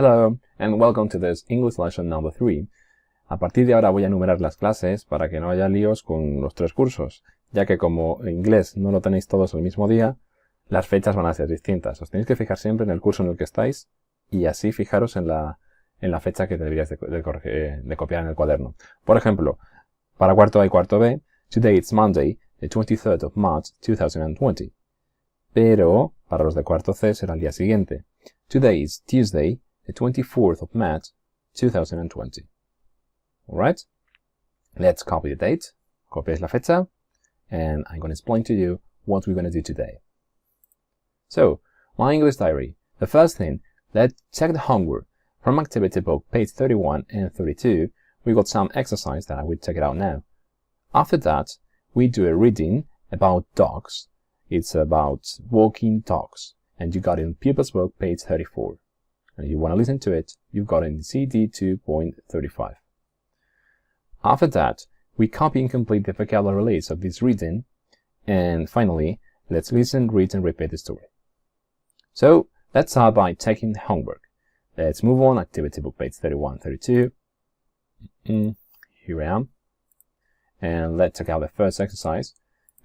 Hello, and welcome to this English lesson number 3. A partir de ahora voy a enumerar las clases para que no haya líos con los 3 cursos, ya que como en inglés no lo tenéis todos el mismo día, las fechas van a ser distintas. Os tenéis que fijar siempre en el curso en el que estáis y así fijaros en la fecha que deberíais de copiar en el cuaderno. Por ejemplo, para cuarto A y cuarto B, today it's Monday, the 23rd of March 2020. Pero para los de cuarto C será el día siguiente. Today is Tuesday, the 24th of March 2020. Alright? Let's copy the date. Copiáis la fecha. And I'm going to explain to you what we're going to do today. So, my English diary. The first thing, let's check the homework. From activity book, page 31 and 32, we got some exercise that I will check it out now. After that, we do a reading about dogs. It's about walking dogs. And you got it in Pupils book, page 34. And if you want to listen to it, you've got it in CD 2.35. After that, we copy and complete the vocabulary list of this reading. And finally, let's listen, read, and repeat the story. So, let's start by checking the homework. Let's move on, activity book, page 31, 32. Here I am. And let's check out the first exercise.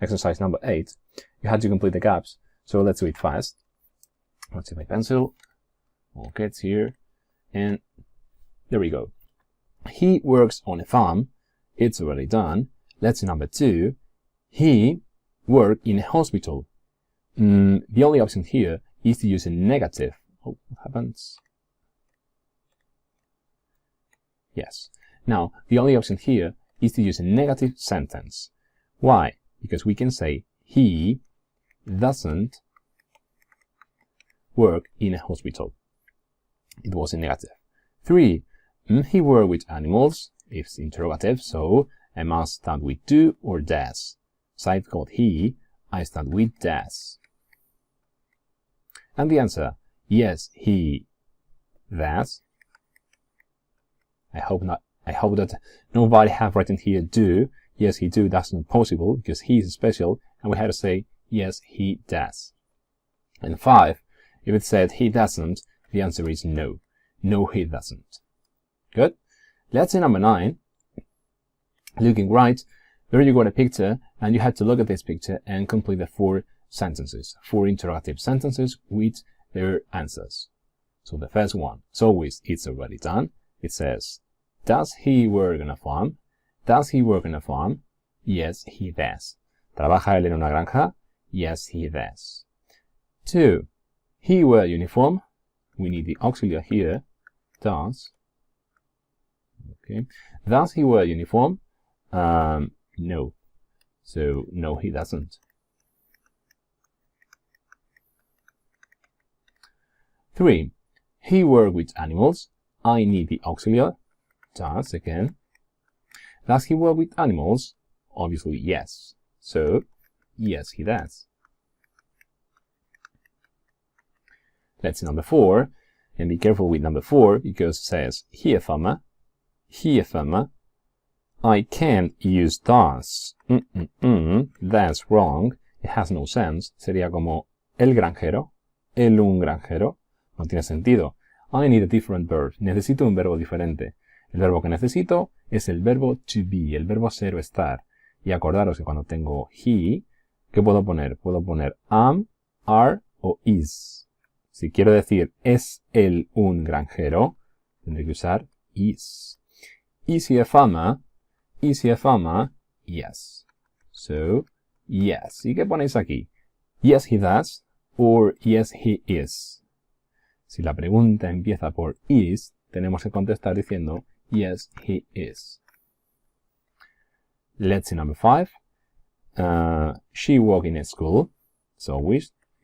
Exercise number 8. You had to complete the gaps, so let's do it fast. Let's see my pencil. Okay, it's here. And there we go. He works on a farm. It's already done. Let's see number 2. He worked in a hospital. The only option here is to use a negative. Oh, what happens? Yes. Now, the only option here is to use a negative sentence. Why? Because we can say, he doesn't work in a hospital. It was a negative. 3. He worked with animals. It's interrogative, so I must start with do or does. So I've got he, I start with does. And the answer, yes, he does. I hope that nobody have written here do. Yes, he do. That's not possible because he is special, and we had to say yes, he does. And 5, if it said he doesn't, the answer is no. No, he doesn't. Good. Let's see number 9. Looking right, there you got a picture, and you had to look at this picture and complete the 4 sentences, 4 interrogative sentences with their answers. So the first one, as always, it's already done. It says, does he work on a farm? Does he work on a farm? Yes, he does. ¿Trabaja él en una granja? Yes, he does. 2. He wear uniform. We need the auxiliary here. Does. Okay. Does he wear uniform? No. So, no, he doesn't. 3. He work with animals. I need the auxiliary. Does, again. Does he work with animals? Obviously, yes. So, yes, he does. Let's see number 4. And be careful with number 4 because it says, he a farmer. He a farmer. I can't use does. That's wrong. It has no sense. Sería como el granjero. El un granjero. No tiene sentido. I need a different verb. Necesito un verbo diferente. El verbo que necesito es el verbo to be, el verbo ser o estar. Y acordaros que cuando tengo he, ¿qué puedo poner? Puedo poner am, are o is. Si quiero decir es él un granjero, tendré que usar is. Is he a farmer? Is he a farmer? Yes. So, yes. ¿Y qué ponéis aquí? Yes, he does. Or yes, he is. Si la pregunta empieza por is, tenemos que contestar diciendo yes, he is. Let's see number 5. She worked in a school. So,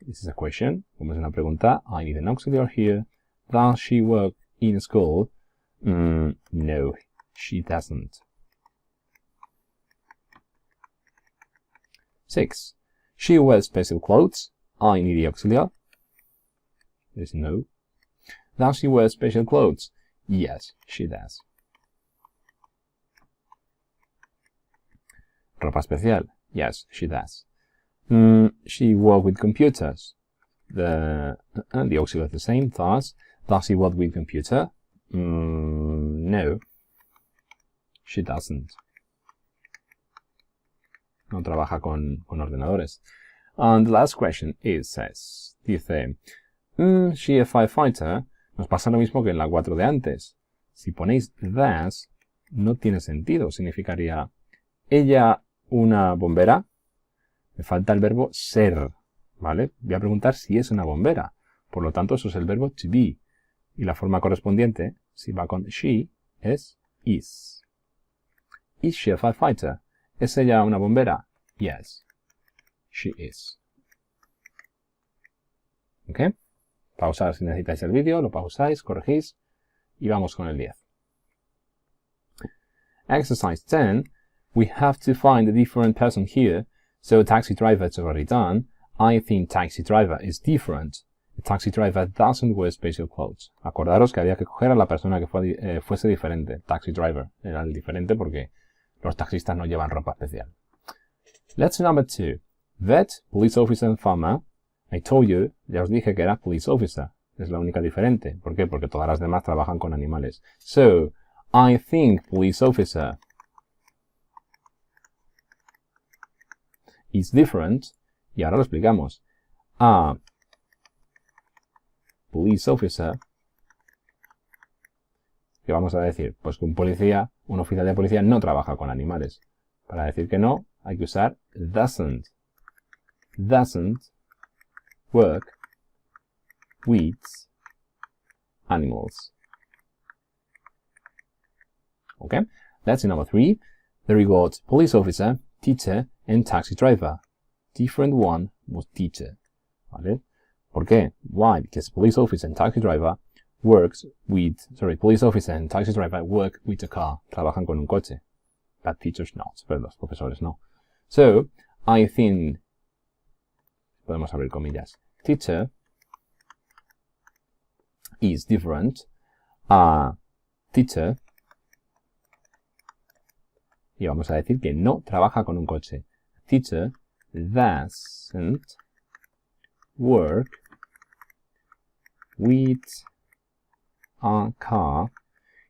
this is a question. Como es una pregunta, I need an auxiliary here. Does she work in a school? No, she doesn't. 6. She wears special clothes. I need the auxiliary. There's no. Does she wear special clothes? Yes, she does. Ropa especial. Yes, she does. She worked with computers. The auxiliary is the same, thus Does he work with computer? No. She doesn't. No trabaja con ordenadores. And the last question says, dice, she a firefighter. Nos pasa lo mismo que en la 4 de antes. Si ponéis that, no tiene sentido. Significaría, ella una bombera. Me falta el verbo ser, ¿vale? Voy a preguntar si es una bombera. Por lo tanto, eso es el verbo to be. Y la forma correspondiente, si va con she, es is. Is she a firefighter? ¿Es ella una bombera? Yes, she is. ¿Ok? Pausar si necesitáis el vídeo, lo pausáis, corregís y vamos con el 10. Exercise 10. We have to find a different person here. So taxi driver is already done. I think taxi driver is different. The taxi driver doesn't wear special clothes. Acordaros que había que coger a la persona que fuese diferente. Taxi driver era el diferente porque los taxistas no llevan ropa especial. Let's number 2. Vet, police officer and farmer. I told you, ya os dije que era police officer. Es la única diferente. ¿Por qué? Porque todas las demás trabajan con animales. So, I think police officer is different. Y ahora lo explicamos. A police officer. ¿Qué vamos a decir? Pues que un policía, un oficial de policía no trabaja con animales. Para decir que no, hay que usar doesn't. Doesn't work with animals. Okay, that's number 3. There we got police officer, teacher, and taxi driver. Different one was teacher. ¿Vale? ¿Por qué? Why? Because police officer and taxi driver police officer and taxi driver work with a car. Trabajan con un coche. But teachers not. Pero los profesores no. So, I think, podemos abrir comillas, teacher is different. Teacher, y vamos a decir que no trabaja con un coche. Teacher doesn't work with a car.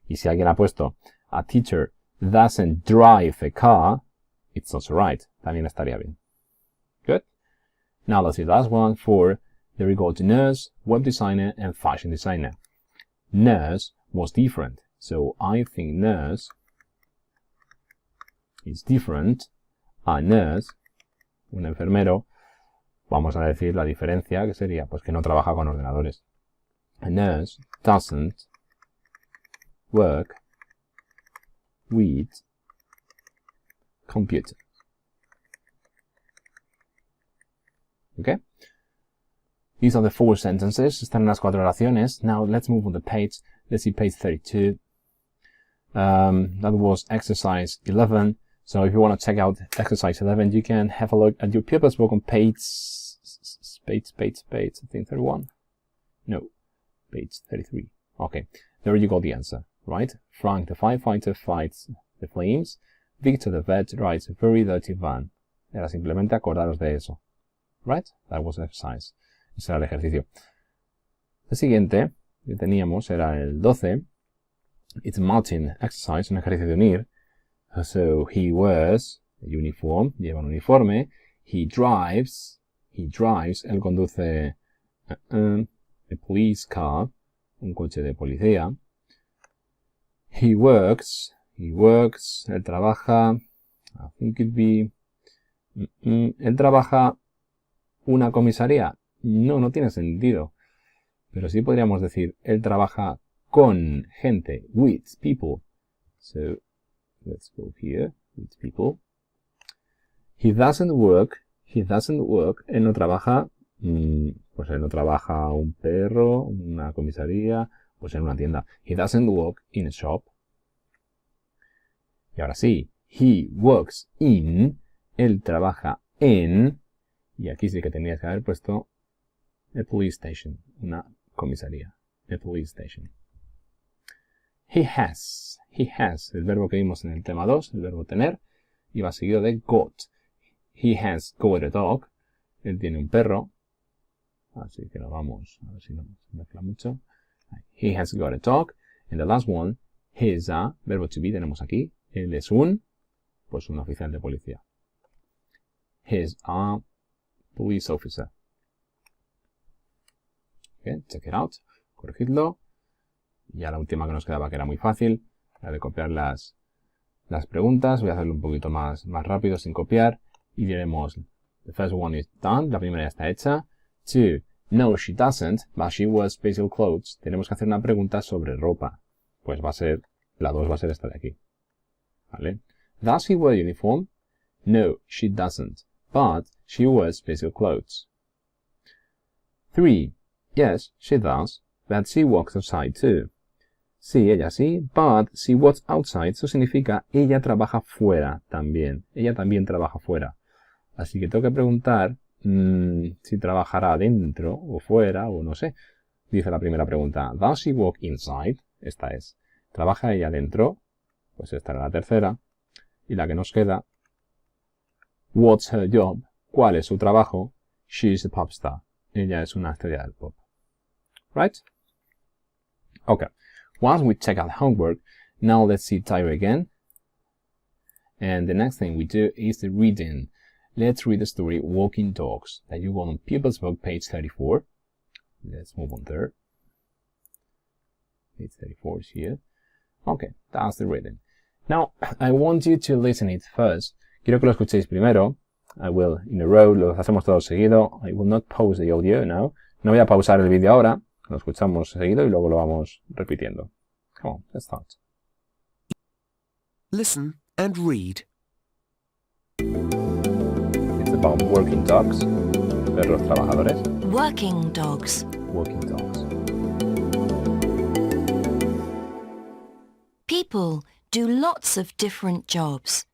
Y si alguien ha puesto a teacher doesn't drive a car, it's also right. También estaría bien. Good. Now let's see the last one for, there we go to nurse, web designer, and fashion designer. Nurse was different. So I think nurse is different. A nurse, un enfermero, vamos a decir la diferencia, que sería pues que no trabaja con ordenadores. A nurse doesn't work with computer. Okay? These are the 4 sentences. Están en las 4 oraciones. Now let's move on the page. Let's see page 32. That was exercise 11. So if you want to check out exercise 11, you can have a look at your pupils book on page, I think 31. No, page 33. Okay, there you got the answer, right? Frank the firefighter fights the flames. Victor the vet rides a very dirty van. Era simplemente acordaros de eso. Right? That was the exercise. Ese era el ejercicio. El siguiente que teníamos era el 12. It's a Martin exercise, un ejercicio de unir. So he wears a uniform, lleva un uniforme. He drives, él conduce a police car, un coche de policía. He works, él trabaja, I think it'd be, él trabaja una comisaría. No tiene sentido. Pero sí podríamos decir, él trabaja con gente, with people. So, let's go here, with people. He doesn't work, él no trabaja, pues él no trabaja un perro, una comisaría, pues en una tienda. He doesn't work in a shop. Y ahora sí, he works in, él trabaja en, y aquí sí que tendrías que haber puesto a police station, una comisaría, a police station. He has, el verbo que vimos en el tema 2, el verbo tener, y va seguido de got. He has got a dog, él tiene un perro, así que lo vamos, a ver si no se mezcla mucho. He has got a dog. And the last one, he's a, verbo to be tenemos aquí. Él es un oficial de policía. He's a police officer. Okay, check it out. Corregidlo. Y ya la última que nos quedaba, que era muy fácil, la de copiar las preguntas. Voy a hacerlo un poquito más rápido sin copiar. Y diremos, the first one is done. La primera ya está hecha. 2. No, she doesn't, but she wears special clothes. Tenemos que hacer una pregunta sobre ropa. Pues va a ser, la 2 va a ser esta de aquí. ¿Vale? Does he wear uniform? No, she doesn't, but she wears special clothes. 3. Yes, she does, but she walks outside too. Sí, ella sí, but she walks outside, eso significa ella trabaja fuera también. Ella también trabaja fuera. Así que tengo que preguntar si trabajará dentro o fuera o no sé. Dice la primera pregunta, does she walk inside? Esta es. ¿Trabaja ella dentro? Pues esta era la tercera. Y la que nos queda, what's her job? ¿Cuál es su trabajo? She's a pop star. Ella es una estrella del pop. Right? Okay. Once we check out homework, now let's see diary again. And the next thing we do is the reading. Let's read the story Walking Dogs that you got on People's Book, page 34. Let's move on there. Page 34 is here. Okay, that's the reading. Now, I want you to listen it first. Quiero que lo escuchéis primero. I will in a row, lo hacemos todo seguido. I will not pause the audio now. No voy a pausar el vídeo ahora. Lo escuchamos seguido y luego lo vamos repitiendo. Come on, let's start. Listen and read. It's about working dogs. Perros trabajadores. Working dogs. Working dogs. People do lots of different jobs,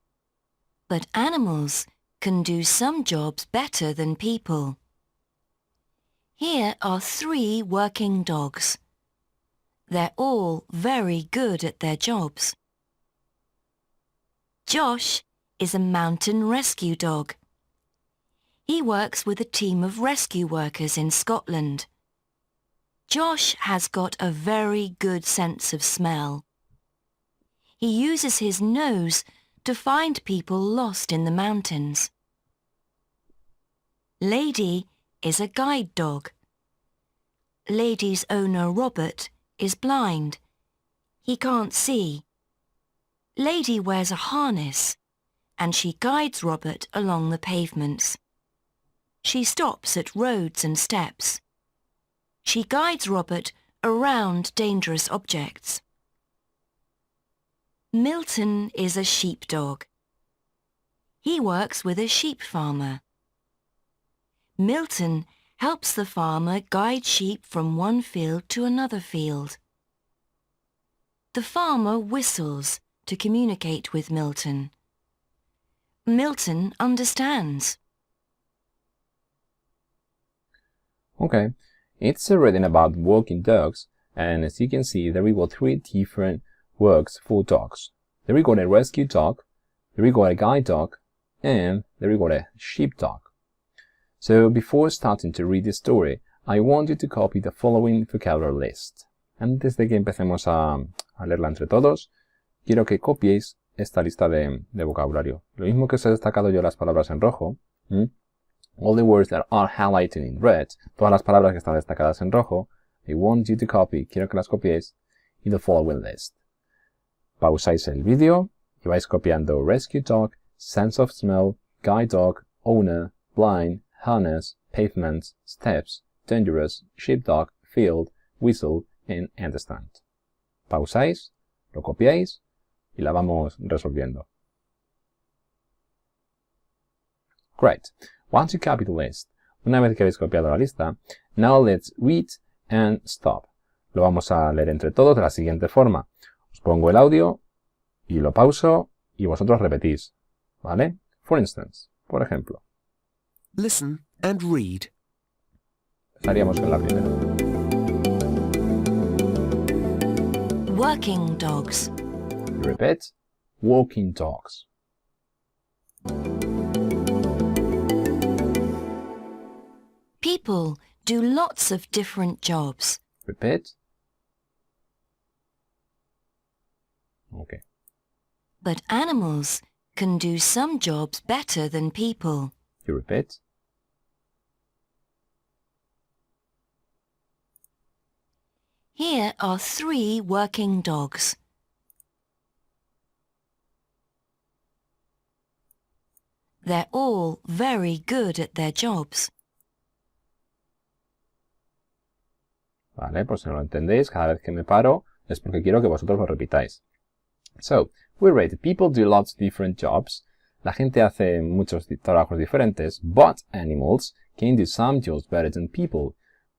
but animals can do some jobs better than people. Here are 3 working dogs. They're all very good at their jobs. Josh is a mountain rescue dog. He works with a team of rescue workers in Scotland. Josh has got a very good sense of smell. He uses his nose to find people lost in the mountains. Lady is a guide dog. Lady's owner, Robert, is blind. He can't see. Lady wears a harness, and she guides Robert along the pavements. She stops at roads and steps. She guides Robert around dangerous objects. Milton is a sheepdog. He works with a sheep farmer. Milton helps the farmer guide sheep from one field to another field. The farmer whistles to communicate with Milton. Milton understands. Okay, it's a reading about walking dogs, and as you can see, there we got 3 different works for dogs. There we got a rescue dog, there we got a guide dog, and there we got a sheepdog. So before starting to read the story, I want you to copy the following vocabulary list. Antes de que empecemos a leerla entre todos, quiero que copiéis esta lista de vocabulario. Lo mismo que os he destacado yo las palabras en rojo. All the words that are highlighted in red, todas las palabras que están destacadas en rojo, I want you to copy, quiero que las copiéis, in the following list. Pausáis el vídeo y vais copiando rescue dog, sense of smell, guide dog, owner, blind, harness, pavements, steps, dangerous, sheepdog, field, whistle, and understand. Pausáis, lo copiáis y la vamos resolviendo. Great. Once you copy the list, una vez que habéis copiado la lista, now let's read and stop. Lo vamos a leer entre todos de la siguiente forma. Os pongo el audio y lo pauso y vosotros repetís. ¿Vale? For instance, por ejemplo. Listen and read. Empezaríamos con la primera. Working dogs. Repeat. Walking dogs. People do lots of different jobs, Repeat. But animals can do some jobs better than people. You repeat. Here are 3 working dogs. They're all very good at their jobs. Vale, pues si no lo entendéis, cada vez que me paro es porque quiero que vosotros lo repitáis. So, we read, people do lots of different jobs. La gente hace muchos trabajos diferentes, but animals can do some jobs better than people.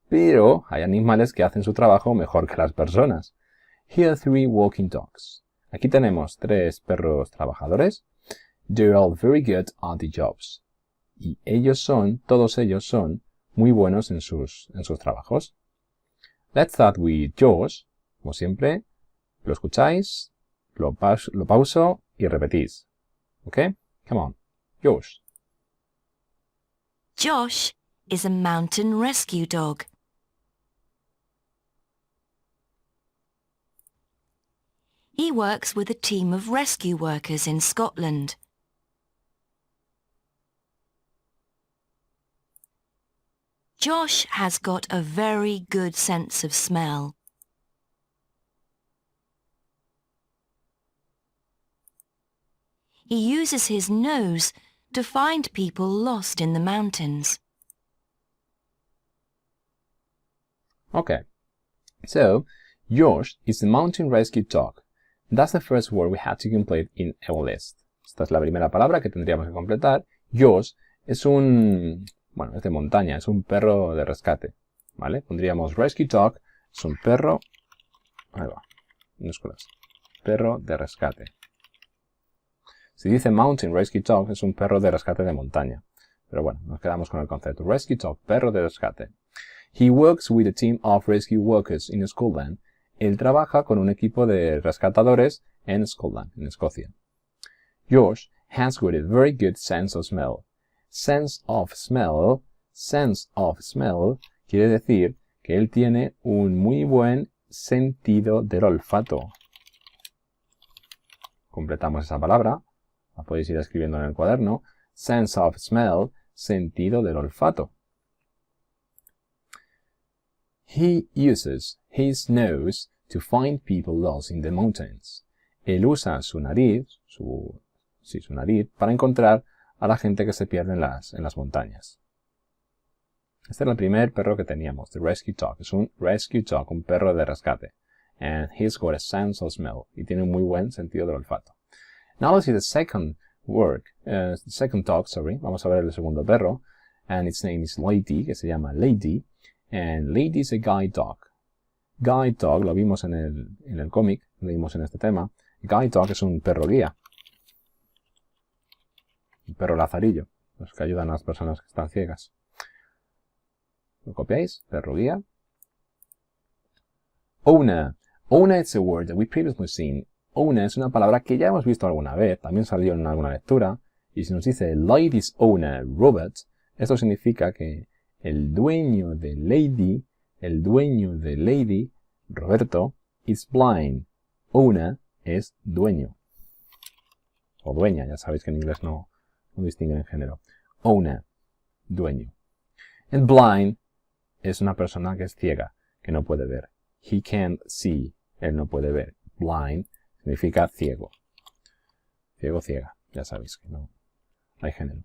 Pero hay animales que hacen su trabajo mejor que las personas. Here are 3 walking dogs. Aquí tenemos 3 perros trabajadores. They're all very good at the jobs. Y todos ellos son muy buenos en sus trabajos. Let's start with Josh. Como siempre, lo escucháis, lo pauso y repetís. ¿Ok? Come on. Josh. Josh is a mountain rescue dog. He works with a team of rescue workers in Scotland. Josh has got a very good sense of smell. He uses his nose to find people lost in the mountains. Okay, so Josh is a mountain rescue dog. That's the first word we had to complete in our list. Esta es la primera palabra que tendríamos que completar. Josh es es de montaña, es un perro de rescate, ¿vale? Pondríamos rescue dog, es un perro, ahí va, minúsculas, perro de rescate. Si dice mountain rescue dog, es un perro de rescate de montaña. Pero bueno, nos quedamos con el concepto. Rescue dog, perro de rescate. He works with a team of rescue workers in Scotland. Él trabaja con un equipo de rescatadores en Scotland, en Escocia. Josh has got a very good sense of smell. Sense of smell quiere decir que él tiene un muy buen sentido del olfato. Completamos esa palabra. La podéis ir escribiendo en el cuaderno. Sense of smell, sentido del olfato. He uses his nose to find people lost in the mountains. Él usa su nariz, su nariz, para encontrar a la gente que se pierde en las montañas. Este era el primer perro que teníamos, the rescue dog. Es un rescue dog, un perro de rescate. And he's got a sense of smell. Y tiene un muy buen sentido del olfato. Now let's see the second dog. Vamos a ver el segundo perro. And its name is Lady, que se llama Lady. And Lady is a guide dog. Guide dog, lo vimos en el cómic, lo vimos en este tema. Guide dog es un perro guía. Un perro lazarillo, los que ayudan a las personas que están ciegas. ¿Lo copiáis? Perro guía. Owner. Owner is a word that we previously seen. Owner es una palabra que ya hemos visto alguna vez, también salió en alguna lectura. Y si nos dice Lady's owner, Robert, esto significa que el dueño de Lady, Roberto, is blind. Owner es dueño. O dueña, ya sabéis que en inglés no distinguen en género. Owner, dueño. And blind es una persona que es ciega, que no puede ver. He can't see, él no puede ver. Blind significa ciego. Ciego, ciega, ya sabéis que no hay género.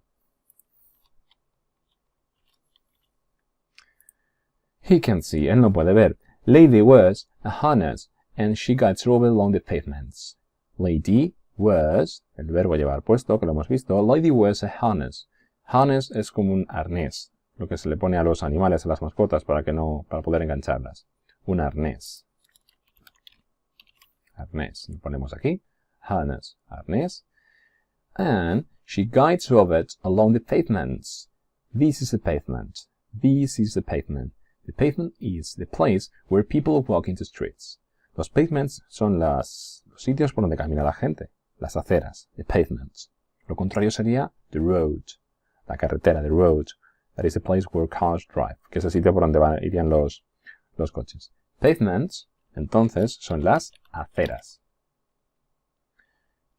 He can't see, él no puede ver. Lady wears a harness and she guides Robert along the pavements. Lady wears, el verbo llevar puesto, que lo hemos visto. Lady wears a harness. Harness es como un arnés, lo que se le pone a los animales, a las mascotas, para poder engancharlas. Un arnés. Arnés, lo ponemos aquí. Harness, arnés. And she guides Robert along the pavements. This is the pavement. This is the pavement. The pavement is the place where people walk into streets. Los pavements son los sitios por donde camina la gente, las aceras, the pavements. Lo contrario sería the road, la carretera, the road. That is the place where cars drive, que es el sitio por donde irían los coches. Pavements, entonces, son las aceras.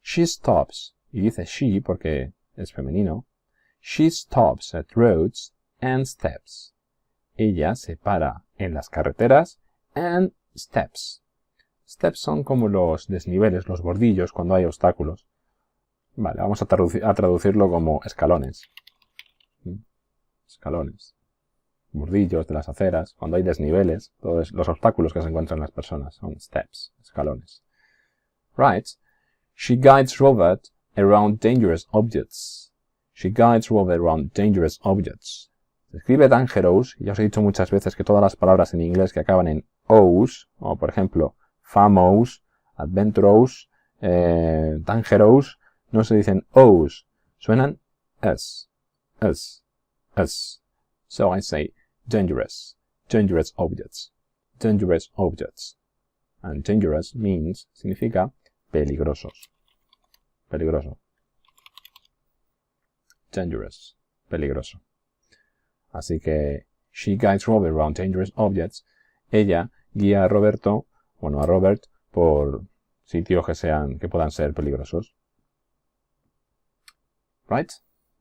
She stops, y dice she porque es femenino. She stops at roads and steps. Ella se para en las carreteras and steps. Steps son como los desniveles, los bordillos cuando hay obstáculos. Vale, vamos a traducirlo como escalones. Escalones. Bordillos de las aceras, cuando hay desniveles, todos los obstáculos que se encuentran las personas son steps, escalones. Right. She guides Robert around dangerous objects. She guides Robert around dangerous objects. Se escribe dangerous, y ya os he dicho muchas veces que todas las palabras en inglés que acaban en ous, o por ejemplo, famous, adventurous, dangerous, no se dicen ous, suenan s. So I say dangerous, dangerous objects, dangerous objects. And dangerous means, significa peligrosos, peligroso. Dangerous, peligroso. Así que, she guides Robert around dangerous objects. Ella guía a Robert por sitios que puedan ser peligrosos. Right?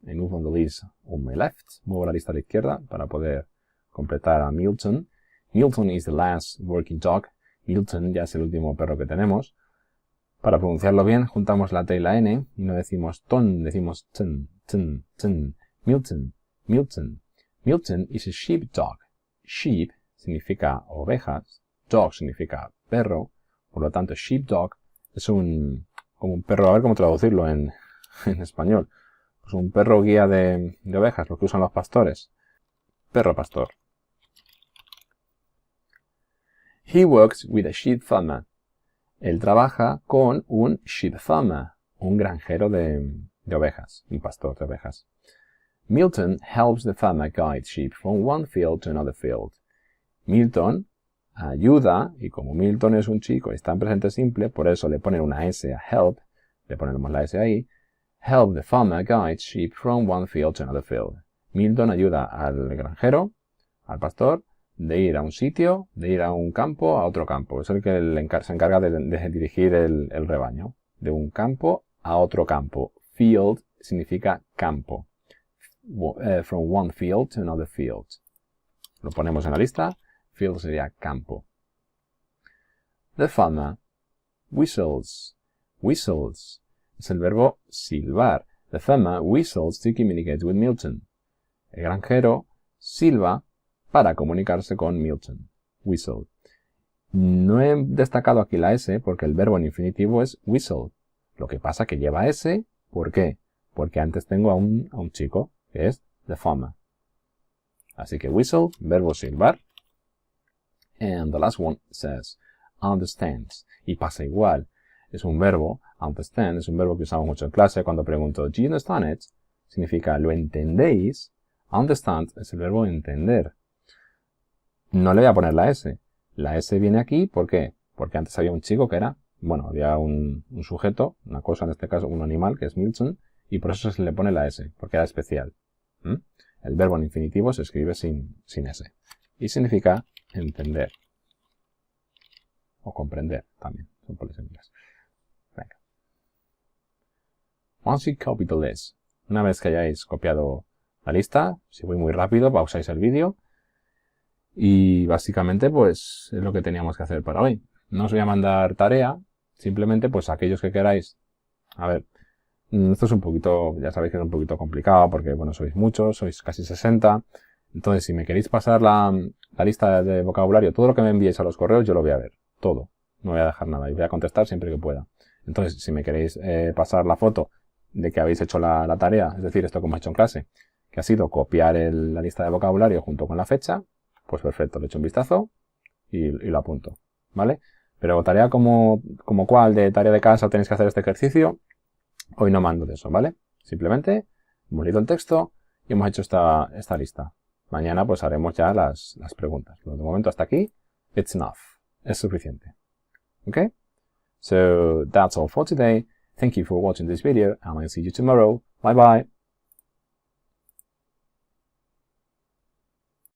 I move on the list on my left. Muevo la lista a la izquierda para poder completar a Milton. Milton is the last working dog. Milton ya es el último perro que tenemos. Para pronunciarlo bien, juntamos la T y la N y no decimos ton, decimos ten. Milton, Milton. Milton is a sheepdog. Sheep significa ovejas, dog significa perro, por lo tanto sheepdog es como un perro, a ver cómo traducirlo en español. Pues un perro guía de ovejas, lo que usan los pastores. Perro pastor. He works with a sheep farmer. Él trabaja con un sheep farmer, un granjero de ovejas, un pastor de ovejas. Milton helps the farmer guide sheep from one field to another field. Milton ayuda, y como Milton es un chico y está en presente simple, por eso le ponen una S a help, le ponemos la S ahí. Help the farmer guide sheep from one field to another field. Milton ayuda al granjero, al pastor, de ir a un sitio, de ir a un campo, a otro campo. Es el que se encarga de dirigir el rebaño. De un campo a otro campo. Field significa campo. From one field to another field. Lo ponemos en la lista. Field sería campo. The farmer whistles. Whistles es el verbo silbar. The farmer whistles to communicate with Milton. El granjero silba para comunicarse con Milton. Whistle. No he destacado aquí la S porque el verbo en infinitivo es whistle. Lo que pasa que lleva S. ¿Por qué? Porque antes tengo a un chico, que es the farmer. Así que whistle, verbo silbar. And the last one says understands. Y pasa igual. Es un verbo, understand, es un verbo que usamos mucho en clase cuando pregunto, do you understand it? Significa, ¿lo entendéis? Understand es el verbo entender. No le voy a poner la S. La S viene aquí, ¿por qué? Porque antes había un chico que era, había un sujeto, una cosa en este caso, un animal, que es Milton, y por eso se le pone la S, porque era especial. El verbo en infinitivo se escribe sin S. Y significa entender. O comprender, también, son polisemías. Venga. Once you copy the list, una vez que hayáis copiado la lista, si voy muy rápido, pausáis el vídeo. Y básicamente, pues, es lo que teníamos que hacer para hoy. No os voy a mandar tarea, simplemente, pues, aquellos que queráis. A ver, esto es un poquito, ya sabéis que es un poquito complicado, porque, bueno, sois muchos, sois casi 60. Entonces, si me queréis pasar la lista de vocabulario, todo lo que me enviéis a los correos, yo lo voy a ver. Todo. No voy a dejar nada y voy a contestar siempre que pueda. Entonces, si me queréis pasar la foto de que habéis hecho la tarea, es decir, esto que hemos hecho en clase, que ha sido copiar la lista de vocabulario junto con la fecha, pues perfecto, le echo un vistazo y lo apunto, ¿vale? Pero tarea como cuál de tarea de casa tenéis que hacer este ejercicio, hoy no mando de eso, ¿vale? Simplemente hemos leído el texto y hemos hecho esta lista. Mañana pues haremos ya las preguntas. Pero de momento hasta aquí, it's enough. Es suficiente. Okay? So that's all for today. Thank you for watching this video and I'll see you tomorrow. Bye bye.